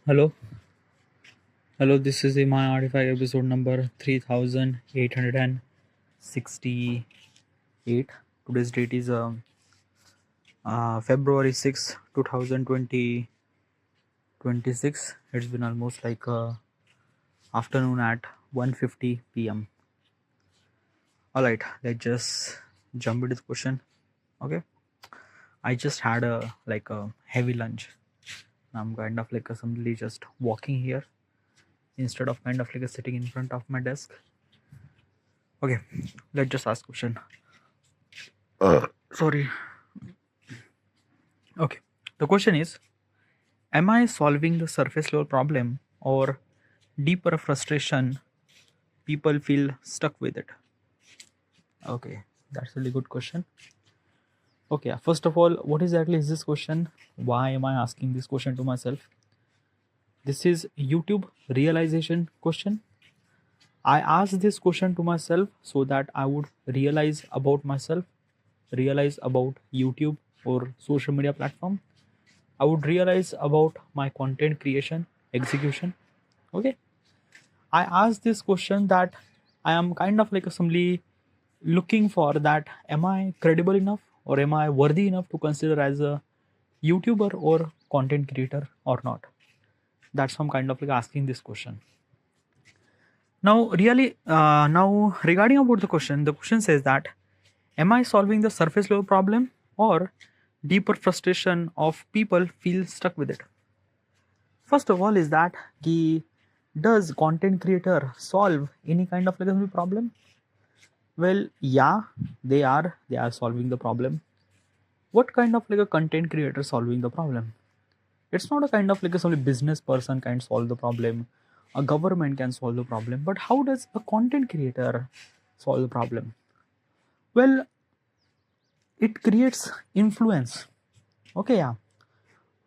Hello, hello. This is the My Artifact episode number 3868. Today's date is February 6, 2026. It's been almost like afternoon at 1:50 p.m. All right, let's just jump into the question. Okay, I just had a heavy lunch. I'm kind of like simply just walking here instead of kind of like sitting in front of my desk. Okay, let's just ask question. Sorry. Okay, the question is, am I solving the surface level problem or deeper frustration people feel stuck with it? Okay, that's a really good question. Okay, first of all, what exactly is this question? Why am I asking this question to myself? This is YouTube realization question. I asked this question to myself so that I would realize about myself, realize about YouTube or social media platform. I would realize about my content creation, execution. Okay. I asked this question that I am kind of like simply looking for that am I credible enough or am I worthy enough to consider as a YouTuber or content creator or not? That's why I'm kind of like asking this question. Now, regarding about the question says that am I solving the surface level problem or deeper frustration of people feel stuck with it? First of all, is that does content creator solve any kind of like problem? Well, yeah, they are solving the problem. What kind of like a content creator solving the problem? It's not a kind of like a some business person can solve the problem. A government can solve the problem, but how does a content creator solve the problem? Well, it creates influence. Okay, yeah,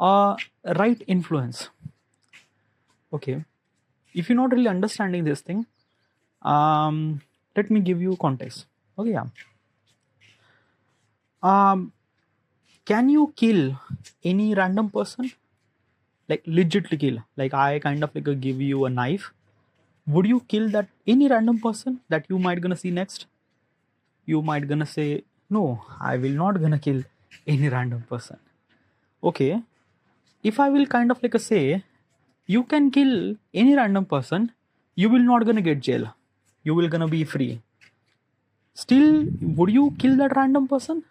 right influence. Okay, if you're not really understanding this thing, let me give you context. Okay, yeah. Can you kill any random person? Like legitly kill? Like I kind of like give you a knife. Would you kill that any random person that you might gonna see next? You might gonna say, no, I will not gonna kill any random person. Okay. If I will kind of like say, you can kill any random person, you will not gonna get jail. You will gonna be free. Still, would you kill that random person?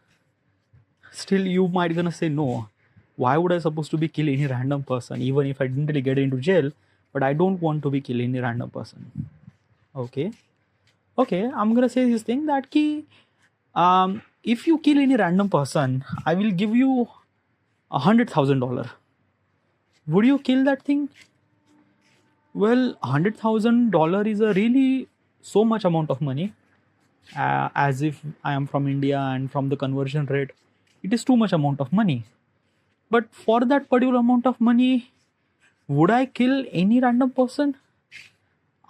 Still you might gonna say, no, why would I supposed to be kill any random person even if I didn't really get into jail, but I don't want to be kill any random person. Okay, I'm gonna say this thing that if you kill any random person, I will give you $100,000. Would you kill that thing? Well, $100,000 is a really so much amount of money. As if I am from India and from the conversion rate, it is too much amount of money. But for that particular amount of money, would I kill any random person?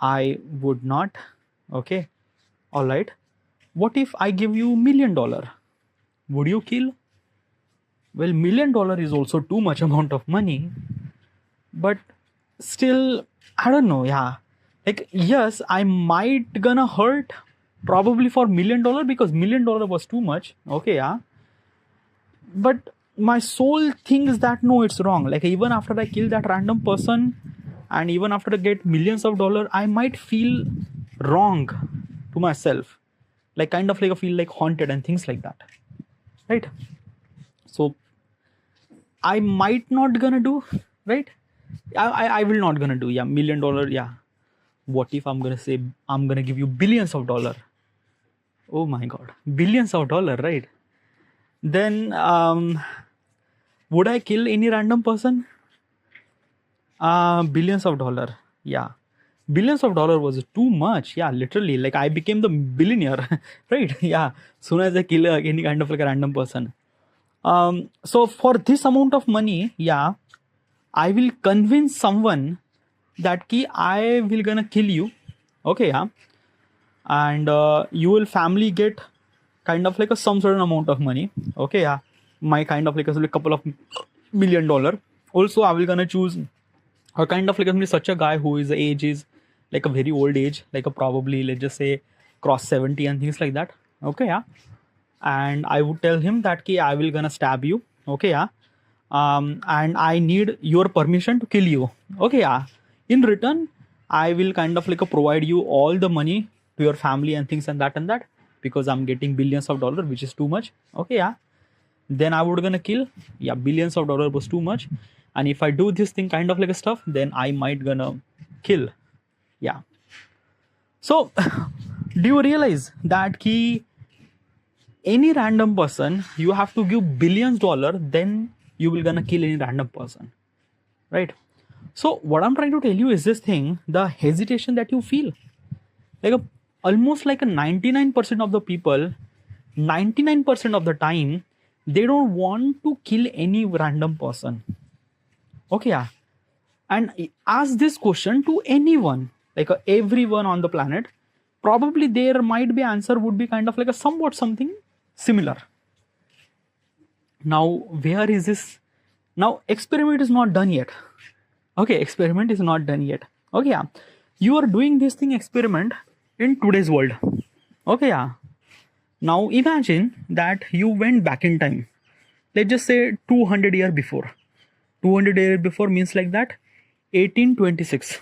I would not. Okay. All right. What if I give you $1 million? Would you kill? Well, $1 million is also too much amount of money. But still, I don't know. Yeah. Like, yes, I might gonna hurt probably for $1 million because $1 million was too much. Okay. Yeah. But my soul thinks that no, it's wrong. Like even after I kill that random person and even after I get millions of dollars, I might feel wrong to myself. Like kind of like I feel like haunted and things like that. Right? So I might not gonna do, right? I will not gonna do, yeah, $1 million, yeah. What if I'm gonna say I'm gonna give you billions of dollars? Oh my god, billions of dollars, right? Then would I kill any random person? Billions of dollars. Yeah. Billions of dollars was too much. Yeah, literally. Like I became the billionaire, right? Yeah. Soon as I kill any kind of like a random person. So for this amount of money, yeah, I will convince someone that I will gonna kill you. Okay, yeah. And you will family get kind of like some certain amount of money. Okay, yeah. My kind of like a couple of $1 million. Also, I will gonna choose or kind of like such a guy who is age is like a very old age, like a probably, let's just say, cross 70 and things like that. Okay, yeah. And I would tell him that ki I will gonna stab you. Okay, yeah. And I need your permission to kill you. Okay, yeah. In return, I will kind of like provide you all the money to your family and things and that because I'm getting billions of dollars, which is too much. Okay, yeah. Then I would gonna kill. Yeah, billions of dollars was too much. And if I do this thing kind of like a stuff, then I might gonna kill. Yeah. So do you realize that key any random person you have to give billions dollar, then you will gonna kill any random person, right? So what I'm trying to tell you is this thing, the hesitation that you feel, like almost like a 99% of the people, 99% of the time, they don't want to kill any random person. Okay, yeah. And ask this question to anyone, like everyone on the planet, probably there might be answer would be kind of like a somewhat something similar. Now where is this? Now experiment is not done yet. Okay, experiment is not done yet. Okay, yeah. You are doing this thing experiment in today's world. Okay, yeah. Now imagine that you went back in time. Let's just say 200 years before. 200 years before means like that 1826.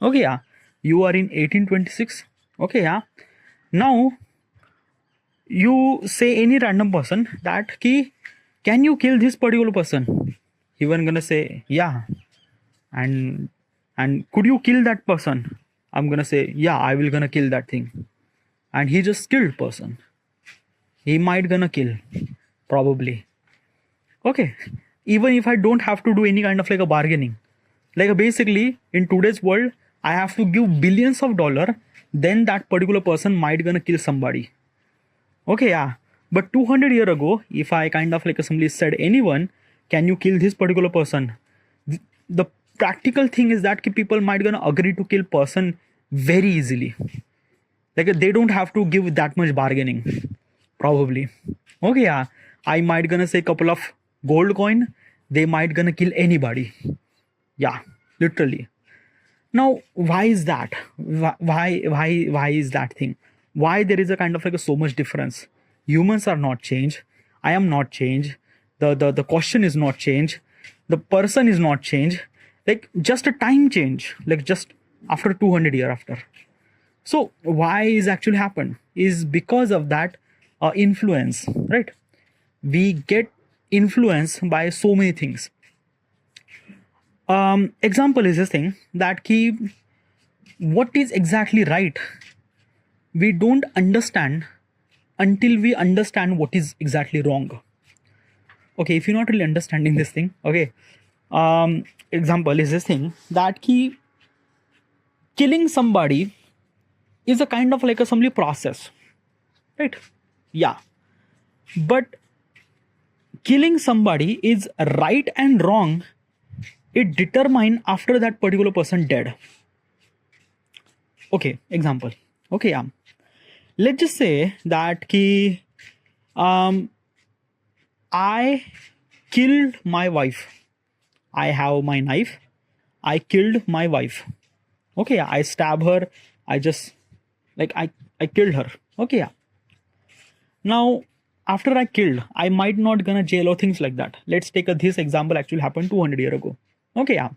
Okay, yeah. You are in 1826. Okay, yeah. Now you say any random person that ki, can you kill this particular person? He was gonna say yeah. And could you kill that person? I'm gonna say yeah, I will gonna kill that thing. And he just killed person. He might gonna kill, probably. Okay, even if I don't have to do any kind of like a bargaining, like basically in today's world I have to give billions of dollars, then that particular person might gonna kill somebody. Okay, yeah. But 200 years ago, if I kind of like somebody said anyone, can you kill this particular person? The practical thing is that people might gonna agree to kill person very easily. Like they don't have to give that much bargaining, probably. Okay, yeah. I might gonna say couple of gold coin, they might gonna kill anybody. Yeah, literally. Now why is that? Why is that thing? Why there is a kind of like a so much difference? Humans are not changed. I am not changed. The question is not changed. The person is not changed. Like just a time change, like just after 200 years after. So why is actually happened is because of that influence, right? We get influenced by so many things. Example is this thing that what is exactly right, we don't understand until we understand what is exactly wrong. Okay, if you're not really understanding this thing, okay, example is this thing that killing somebody is a kind of like assembly process, right? Yeah, but killing somebody is right and wrong, it determine after that particular person dead. Okay, example. Okay, yeah. Let's just say that I killed my wife. I have my knife. I killed my wife. Okay, yeah. I stab her. I just like I killed her. Okay, yeah. Now after I killed, I might not gonna jail or things like that. Let's take this example actually happened 200 years ago. Okay, yeah.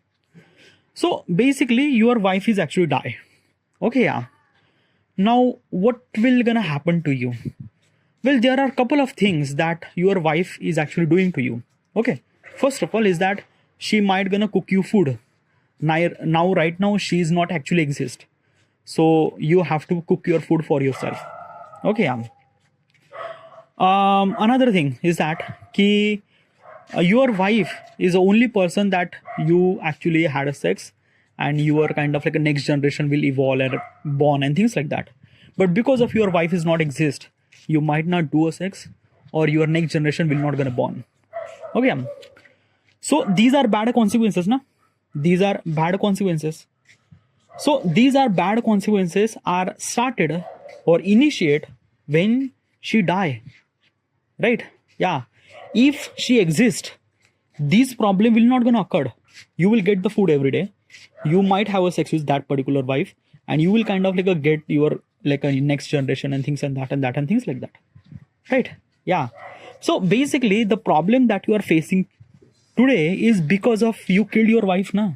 So basically your wife is actually die. Okay, yeah. Now what will gonna happen to you? Well, there are a couple of things that your wife is actually doing to you. Okay, first of all is that she might gonna cook you food. Now right now she is not actually exist, so you have to cook your food for yourself. Okay, yeah. Another thing is that your wife is the only person that you actually had a sex, and your kind of like a next generation will evolve and born and things like that. But because of your wife is not exist, you might not do a sex, or your next generation will not gonna born. Okay, so these are bad consequences, na? These are bad consequences. So these are bad consequences are started or initiate when she die, right? Yeah. If she exists, this problem will not gonna occur. You will get the food every day. You might have a sex with that particular wife, and you will kind of like get your like a next generation and things and that and that and things like that, right? Yeah. So basically, the problem that you are facing today is because of you killed your wife now.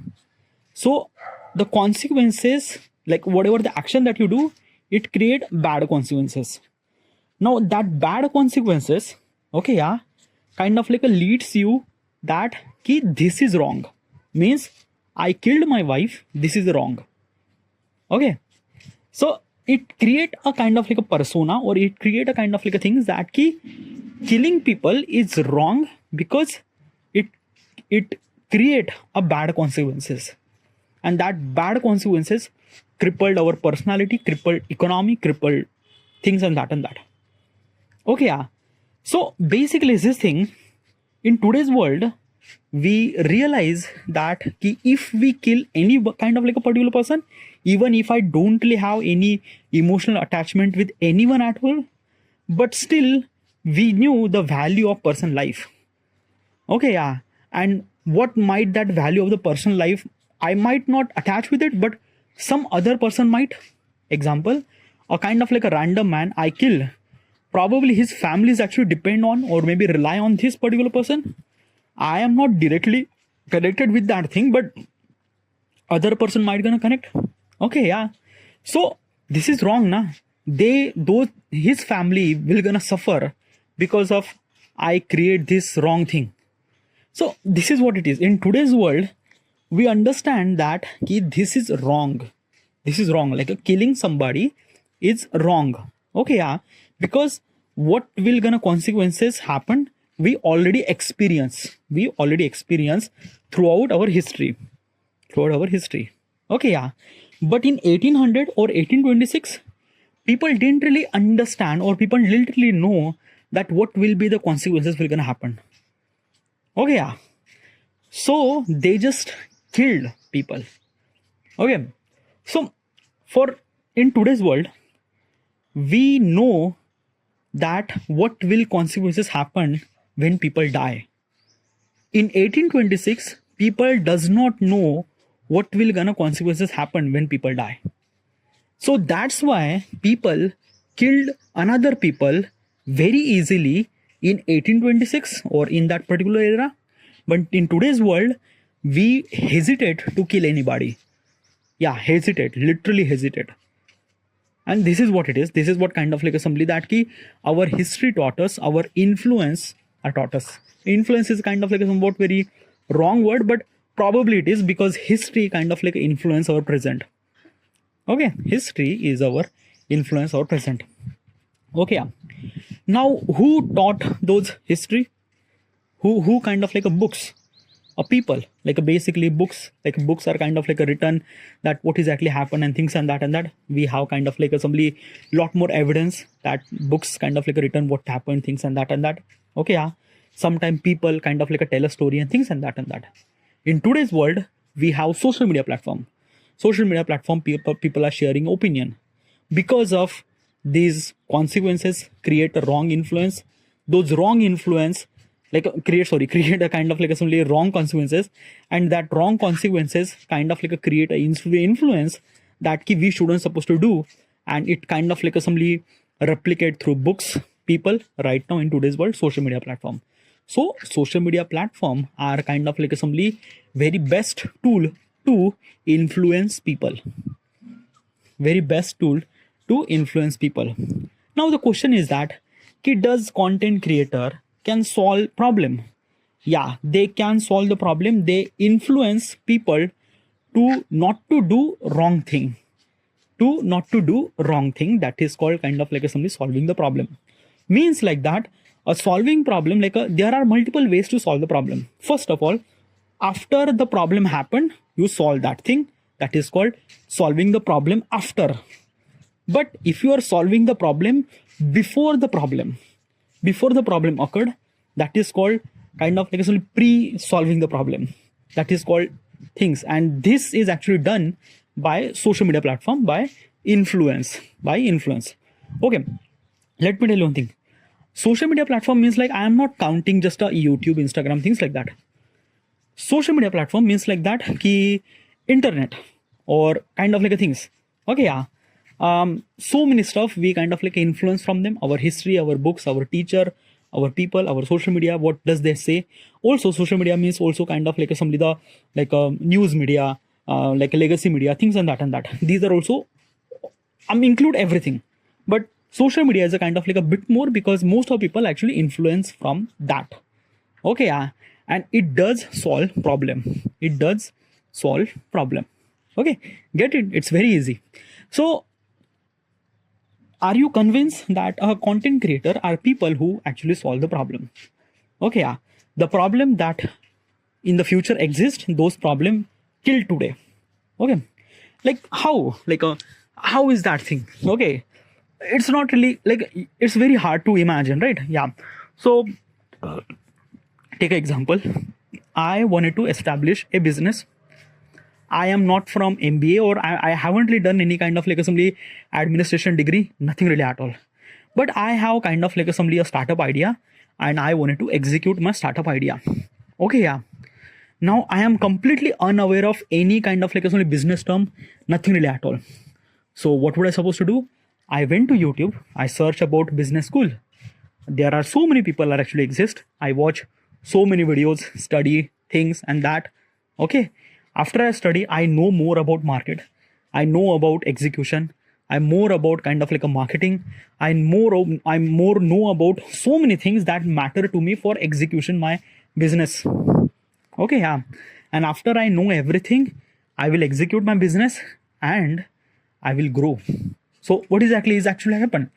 So the consequences, like whatever the action that you do, it create bad consequences. Now that bad consequences, okay, yeah, kind of like a leads you that ki this is wrong. Means I killed my wife, this is wrong. Okay. So it create a kind of like a persona, or it create a kind of like a things that ki killing people is wrong because it create a bad consequences, and that bad consequences crippled our personality, crippled economy, crippled things and that and that. Okay, yeah. So basically this thing, in today's world, we realize that if we kill any kind of like a particular person, even if I don't really have any emotional attachment with anyone at all, but still we knew the value of person life. Okay, yeah. And what might that value of the person life, I might not attach with it, but some other person might. Example, a kind of like a random man I kill, probably his families actually depend on or maybe rely on this particular person. I am not directly connected with that thing, but other person might gonna connect. Okay, yeah. So this is wrong, na? His family will gonna suffer because of I create this wrong thing. So this is what it is. In today's world, we understand that this is wrong. This is wrong. Like killing somebody is wrong. Okay, yeah. Because what will gonna consequences happen? We already experience. We already experience throughout our history. Throughout our history. Okay, yeah. But in 1800 or 1826, people didn't really understand, or people didn't really know that what will be the consequences will gonna happen. Okay, yeah. So they just killed people. Okay. So for in today's world, we know that what will consequences happen when people die. In 1826, people does not know what will gonna consequences happen when people die. So that's why people killed another people very easily in 1826 or in that particular era. But in today's world, we hesitate to kill anybody. Yeah, hesitate, literally hesitate. And this is what it is. This is what kind of like assembly that ki our history taught us, our influence taught us. Influence is kind of like a somewhat very wrong word, but probably it is, because history kind of like influence our present. Okay, history is our influence our present. Okay, yeah. Now who taught those history? Who kind of like a books? A people, like a basically books, like books are kind of like a written that what exactly happened and things and that we have kind of like a simply lot more evidence that books kind of like a written what happened, things and that. Okay, yeah. Sometimes people kind of like a tell a story and things and that. In today's world, we have social media platform. Social media platform, people are sharing opinion. Because of these consequences create a wrong influence. Those wrong influence create a kind of like a wrong consequences, and that wrong consequences kind of like a create a influence that we shouldn't supposed to do, and it kind of like a replicate through books, people right now in today's world, social media platform. So social media platform are kind of like a very best tool to influence people. Very best tool to influence people. Now the question is that does content creator can solve problem? Yeah, they can solve the problem. They influence people to not to do wrong thing. To not to do wrong thing. That is called kind of like a solving the problem. Means like that a solving problem, there are multiple ways to solve the problem. First of all, after the problem happened, you solve that thing. That is called solving the problem after. But if you are solving the problem before the problem occurred, that is called kind of like pre-solving the problem. That is called things. And this is actually done by social media platform, by influence. Okay, let me tell you one thing. Social media platform means I am not counting just a YouTube, Instagram, things like that. social media platform means like that ki internet or kind of like a things. Okay, yeah. So many stuff we kind of like influence from them, our history, our books, our teacher, our people, our social media, what does they say. Also social media means also kind of like a somebody the like a news media, like a legacy media, things and that these are also include everything. But social media is a kind of like a bit more because most of people actually influence from that. Okay, yeah. And it does solve problem. It does solve problem. Okay, get it? It's very easy. So are you convinced that a content creator are people who actually solve the problem? Okay, yeah. The problem that in the future exist, those problem kill today. Okay, like how? Like how is that thing? Okay, it's not really like it's very hard to imagine, right? Yeah. So take an example. I wanted to establish a business. I am not from MBA or I haven't really done any kind of like assembly administration degree, nothing really at all. But I have kind of like assembly a startup idea and I wanted to execute my startup idea. Okay, yeah. Now I am completely unaware of any kind of like assembly business term, nothing really at all. So what would I supposed to do? I went to YouTube, I searched about business school. There are so many people that actually exist. I watch so many videos, study things and that. Okay, after I study, I know more about market, I know about execution, I'm more about kind of like a marketing, I'm more know about so many things that matter to me for execution my business. Okay, yeah. And after I know everything, I will execute my business and I will grow. So what exactly is actually happen?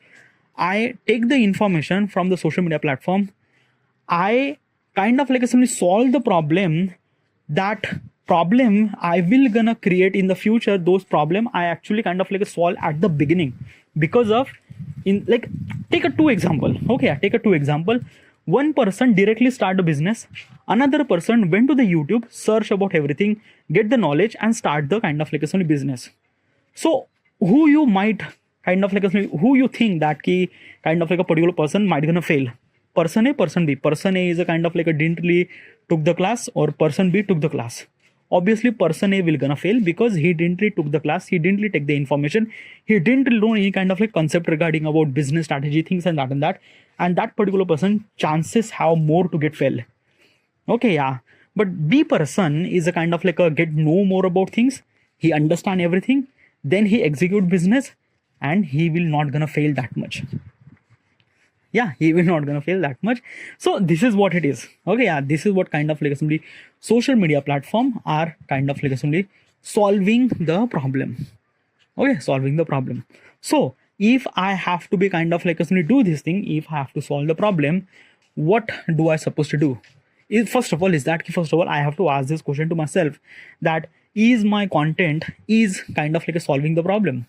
I take the information from the social media platform. I kind of like simply solve the problem. That problem I will gonna create in the future. Those problem I actually kind of like solve at the beginning because of in like take a two example. Okay, take a two example. One person directly start a business. Another person went to the YouTube, search about everything, get the knowledge, and start the kind of like a business. So who you might kind of like who you think that key kind of like a particular person might gonna fail? Person A, person B. Person A is a kind of like a didn't really took the class, or person B took the class. Obviously person A will gonna fail because he didn't really took the class, he didn't really take the information, he didn't really know any kind of like concept regarding about business strategy, things and that. And that particular person chances have more to get fail. Okay, yeah. But B person is a kind of like a get know more about things, he understand everything, then he execute business, and he will not gonna fail that much. Yeah, he will not gonna fail that much. So this is what it is. Okay, yeah, this is what kind of like assembly social media platform are kind of like assembly solving the problem. Okay, solving the problem. So if I have to be kind of like assembly do this thing, if I have to solve the problem, what do I supposed to do? First of all I have to ask this question to myself, that is my content is kind of like a solving the problem?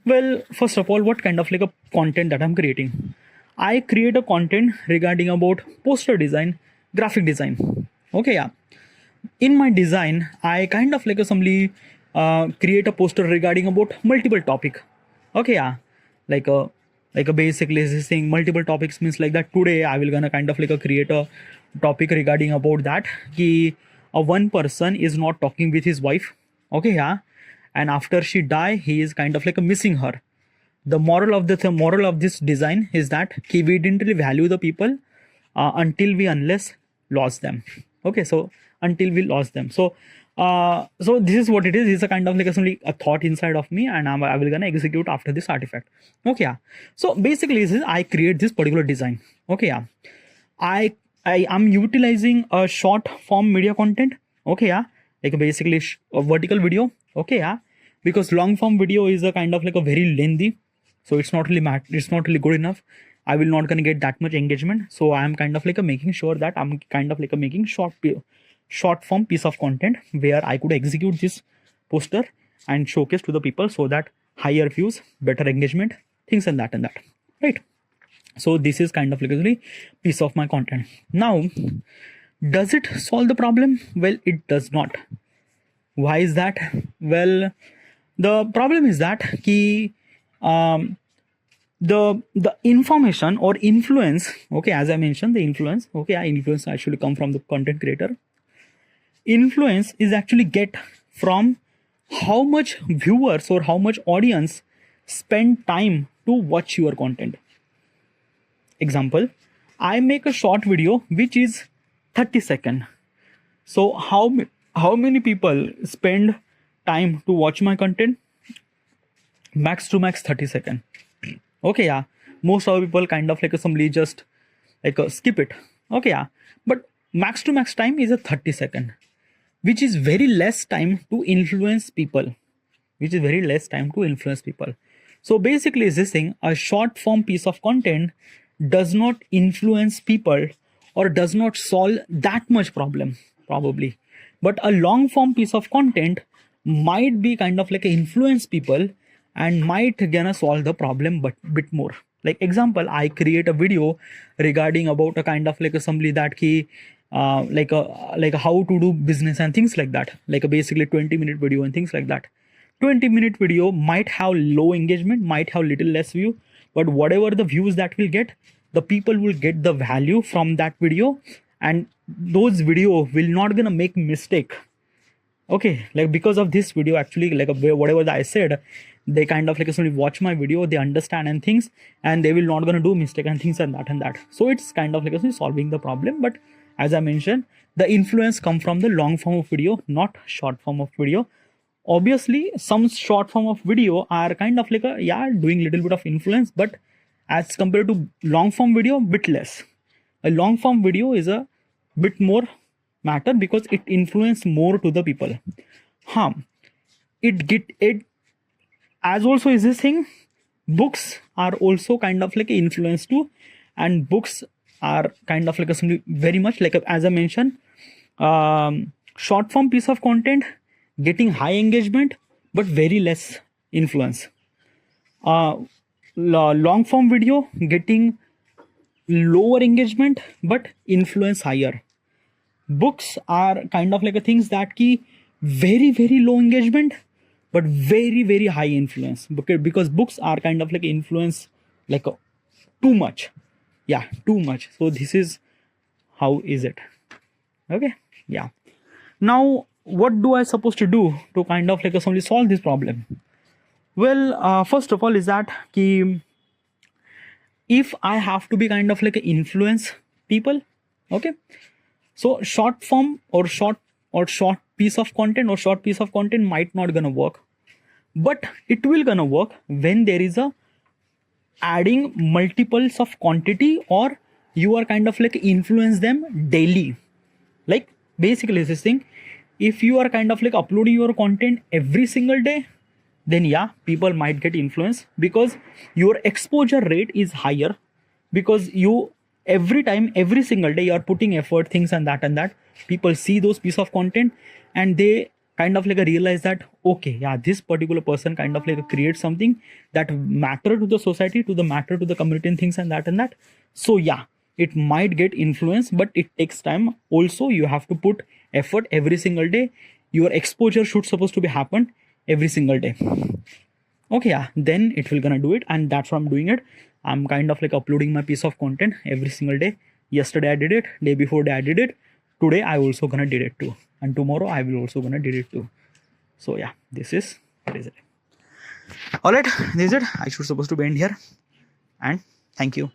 Well, first of all, what kind of like a content that I'm creating? I create a content regarding about poster design, graphic design. Okay, yeah. In my design, I kind of like assembly create a poster regarding about multiple topic. Okay, yeah. Like a basically this thing multiple topics means like that. Today I will gonna kind of like a create a topic regarding about that. Ki one person is not talking with his wife. Okay, yeah. And after she die, he is kind of like a missing her. The moral of this design is that we didn't really value the people until we unless lost them. Okay, so until we lost them. So so this is what it is. It's a kind of like a thought inside of me, and I will gonna execute after this artifact. Okay, yeah. So basically this is I create this particular design. Okay, yeah. I am utilizing a short form media content. Okay, yeah. Like basically a vertical video. Okay, yeah. Because long form video is a kind of like a very lengthy, so it's not really good enough. I will not gonna get that much engagement. So I am kind of like a making sure that I'm kind of like a making short form piece of content where I could execute this poster and showcase to the people so that higher views, better engagement, things and that, right? So this is kind of like a piece of my content. Now, does it solve the problem? Well, it does not. Why is that? Well, the problem is that the information or influence, okay, as I mentioned, the influence, okay, influence actually come from the content creator. influence is actually get from how much viewers or how much audience spend time to watch your content. Example, I make a short video which is 30 seconds. So how many people spend time to watch my content? Max to max 30 seconds. Okay, yeah. Most of the people kind of like assembly just like skip it. Okay, yeah. But max to max time is a 30 second, which is very less time to influence people. So basically is this thing, a short form piece of content does not influence people or does not solve that much problem probably. But a long form piece of content might be kind of like influence people and might gonna solve the problem but bit more. Like example, I create a video regarding about a kind of like assembly that key like how to do business and things like that, like a basically 20-minute video and things like that. 20-minute video might have low engagement, might have little less view, but whatever the views that will get, the people will get the value from that video, and those video will not gonna make mistake. Okay, like because of this video actually, like whatever that I said, they kind of like somebody watch my video, they understand and things, and they will not gonna do mistake and things and that. So it's kind of like solving the problem. But as I mentioned, the influence come from the long form of video, not short form of video. Obviously some short form of video are kind of like doing little bit of influence, but as compared to long form video, bit less. A long form video is a bit more matter because it influence more to the people. It as also is this thing, books are also kind of like influence too, and books are kind of like very much like as I mentioned, short form piece of content getting high engagement but very less influence. Long form video getting lower engagement but influence higher. Books are kind of like things that key very low engagement but very high influence, because books are kind of like influence like too much. So this is how is it. Okay, yeah. Now what do I supposed to do to kind of like solve this problem? Well, first of all is that if I have to be kind of like influence people, okay, so short form or short piece of content might not gonna work, but it will gonna work when there is a adding multiples of quantity, or you are kind of like influence them daily. Like basically this thing, if you are kind of like uploading your content every single day, then yeah, people might get influenced because your exposure rate is higher, because you every single day you are putting effort, things and that people see those piece of content and they kind of like realize that okay, yeah, this particular person kind of like creates something that matter to the society, to the matter to the community and things and that. So yeah, it might get influence, but it takes time. Also you have to put effort every single day. Your exposure should supposed to be happen every single day. Okay, yeah, then it will gonna do it, and that's why I'm doing it. I'm kind of like uploading my piece of content every single day. Yesterday I did it, day before day I did it, today I also gonna did it too, and tomorrow I will also gonna did it too. So yeah, this is it. All right, this is it. I should supposed to be end here, and thank you.